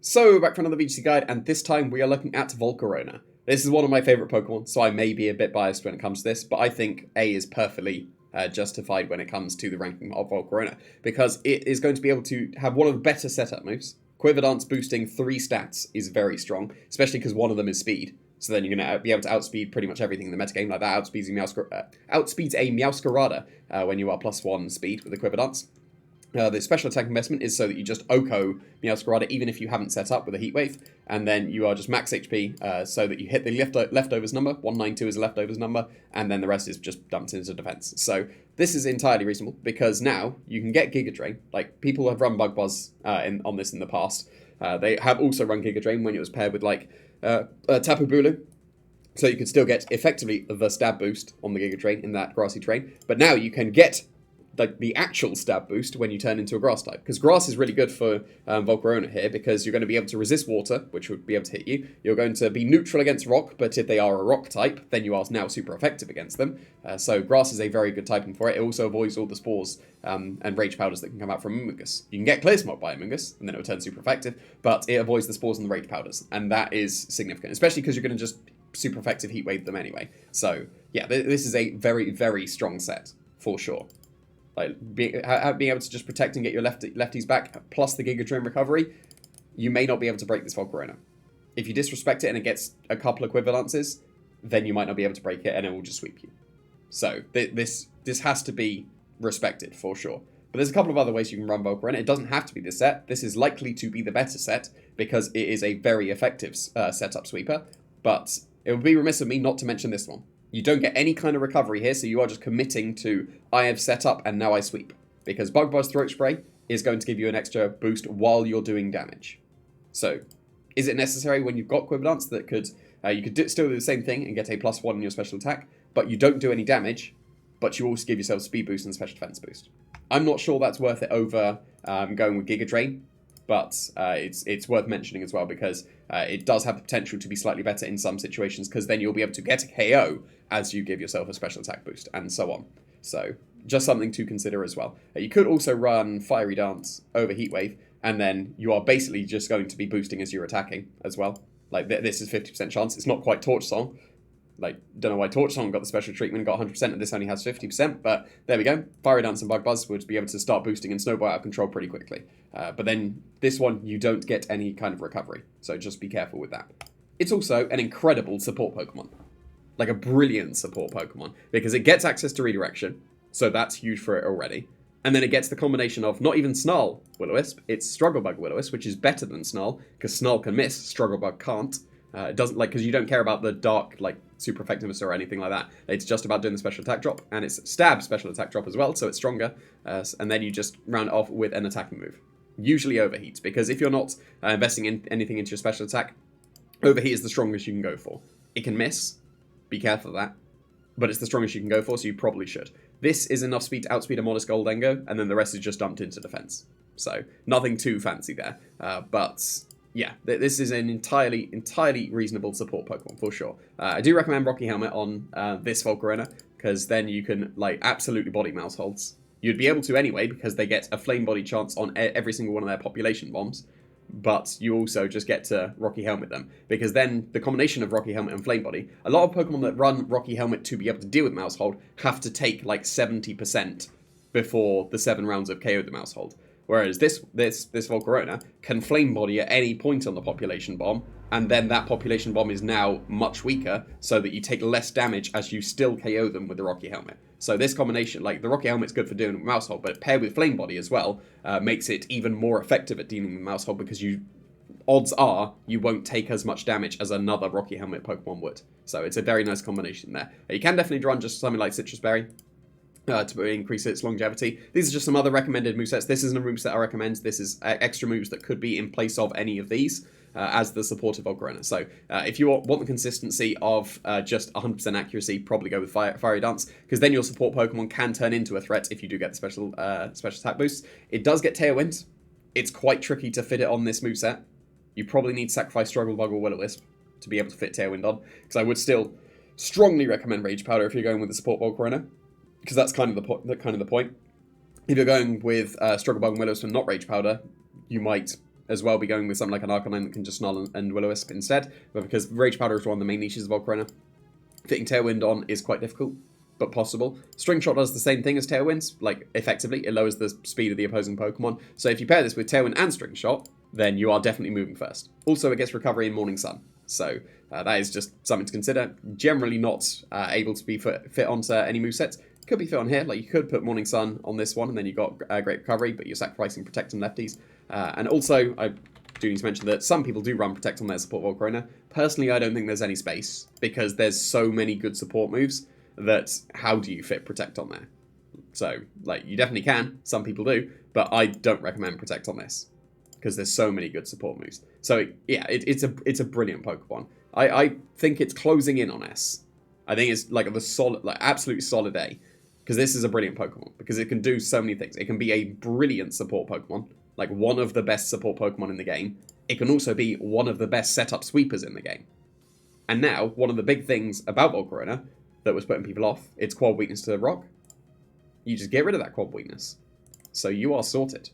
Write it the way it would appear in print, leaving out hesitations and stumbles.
So, back for another VGC guide, and this time we are looking at Volcarona. This is one of my favourite Pokemon, so I may be a bit biased when it comes to this, but I think A is perfectly justified when it comes to the ranking of Volcarona, because it is going to be able to have one of the better setup moves. Quiver Dance boosting 3 stats is very strong, especially because one of them is speed. So then you're going to be able to outspeed pretty much everything in the metagame, like that outspeeds a Meowscarada when you are +1 speed with the Quiver Dance. The special attack investment is so that you just OHKO Meowscarada even if you haven't set up with a Heat Wave, and then you are just max HP so that you hit the leftovers number. 192 is a leftovers number, and then the rest is just dumped into defense. So this is entirely reasonable because now you can get Giga Drain. Like, people have run Bug Buzz on this in the past. They have also run Giga Drain when it was paired with Tapu Bulu. So you can still get effectively the stab boost on the Giga Drain in that grassy terrain, but now you can get the actual stab boost when you turn into a grass type. Because grass is really good for Volcarona here, because you're going to be able to resist water, which would be able to hit you. You're going to be neutral against rock, but if they are a rock type, then you are now super effective against them. So grass is a very good typing for it. It also avoids all the spores and rage powders that can come out from Amoonguss. You can get Clear Smoke by Amoonguss, and then it will turn super effective, but it avoids the spores and the rage powders, and that is significant, especially because you're going to just super effective Heat Wave them anyway. So yeah, this is a very, very strong set, for sure. Like, being able to just protect and get your lefties back, plus the Giga Drain recovery, you may not be able to break this Volcarona. If you disrespect it and it gets a couple of Quiver Dances, then you might not be able to break it and it will just sweep you. So this has to be respected, for sure. But there's a couple of other ways you can run Volcarona. It doesn't have to be this set. This is likely to be the better set, because it is a very effective setup sweeper. But it would be remiss of me not to mention this one. You don't get any kind of recovery here, so you are just committing to, I have set up and now I sweep. Because Bug Buzz Throat Spray is going to give you an extra boost while you're doing damage. So, is it necessary when you've got Quiver Dance that you could still do the same thing and get a +1 in your special attack, but you don't do any damage, but you also give yourself speed boost and special defense boost? I'm not sure that's worth it over going with Giga Drain, but it's worth mentioning as well, because it does have the potential to be slightly better in some situations, because then you'll be able to get a KO as you give yourself a special attack boost, and so on. So, just something to consider as well. You could also run Fiery Dance over Heat Wave, and then you are basically just going to be boosting as you're attacking as well. Like, this is 50% chance. It's not quite Torch Song. Like, don't know why Torch Song got the special treatment and got 100%, and this only has 50%, but there we go. Fiery Dance and Bug Buzz would be able to start boosting and snowball out of control pretty quickly. But then this one, you don't get any kind of recovery, so just be careful with that. It's also an incredible support Pokemon. Like, a brilliant support Pokemon, because it gets access to redirection, so that's huge for it already. And then it gets the combination of not even Snarl Will-O-Wisp, it's Strugglebug Will-O-Wisp, which is better than Snarl, because Snarl can miss, Strugglebug can't. It doesn't, because you don't care about the dark, super effectiveness or anything like that. It's just about doing the special attack drop, and it's stab special attack drop as well, so it's stronger. And then you just round it off with an attacking move. Usually Overheat, because if you're not investing anything into your special attack, Overheat is the strongest you can go for. It can miss, be careful of that, but it's the strongest you can go for, so you probably should. This is enough speed to outspeed a modest Goldengo, and then the rest is just dumped into defense. So, nothing too fancy there, but yeah, this is an entirely reasonable support Pokemon, for sure. I do recommend Rocky Helmet on this Volcarona, because then you can, absolutely body mouse holds. You'd be able to anyway, because they get a flame body chance on every single one of their population bombs, but you also just get to Rocky Helmet them, because then the combination of Rocky Helmet and Flame Body, a lot of Pokemon that run Rocky Helmet to be able to deal with Mouse Hold have to take 70% before the 7 rounds of KO the Mouse Hold. Whereas this Volcarona can Flame Body at any point on the population bomb, and then that population bomb is now much weaker, so that you take less damage as you still KO them with the Rocky Helmet. So this combination, the Rocky Helmet's good for doing Mouse Hold, but paired with Flame Body as well, makes it even more effective at dealing with Mouse Hold, because odds are you won't take as much damage as another Rocky Helmet Pokemon would. So it's a very nice combination there. You can definitely run just something like Citrus Berry to increase its longevity. These are just some other recommended movesets. This isn't a moveset I recommend. This is extra moves that could be in place of any of these as the supportive Volcarona. So if you want the consistency of just 100% accuracy, probably go with Fiery Dance, because then your support Pokemon can turn into a threat if you do get the special attack boost. It does get Tailwind. It's quite tricky to fit it on this moveset. You probably need to sacrifice Strugglebug or Will-O-Wisp to be able to fit Tailwind on, because I would still strongly recommend Rage Powder if you're going with the support Volcarona, because that's kind of the point. If you're going with Strugglebug and Will-O-Wisp and not Rage Powder, you might as well be going with something like an Arcanine that can just Snarl and Will-O-Wisp instead, but because Rage Powder is one of the main niches of Volcarona, fitting Tailwind on is quite difficult, but possible. String Shot does the same thing as Tailwinds, like, effectively. It lowers the speed of the opposing Pokemon. So if you pair this with Tailwind and String Shot, then you are definitely moving first. Also, it gets Recovery in Morning Sun. So that is just something to consider. Generally not able to be fit onto any movesets. Could be fit on here. Like, you could put Morning Sun on this one, and then you've got Great Recovery, but you're sacrificing Protect and Lefties. And also, I do need to mention that some people do run Protect on their support Volcarona. Personally, I don't think there's any space, because there's so many good support moves that how do you fit Protect on there? So, like, you definitely can. Some people do, but I don't recommend Protect on this, because there's so many good support moves. So, yeah, it's a brilliant Pokemon. I think it's closing in on S. I think it's like the solid, like absolutely solid A, because this is a brilliant Pokemon, because it can do so many things. It can be a brilliant support Pokemon, like one of the best support Pokemon in the game. It can also be one of the best setup sweepers in the game. And now, one of the big things about Volcarona that was putting people off, its quad weakness to rock. You just get rid of that quad weakness. So you are sorted.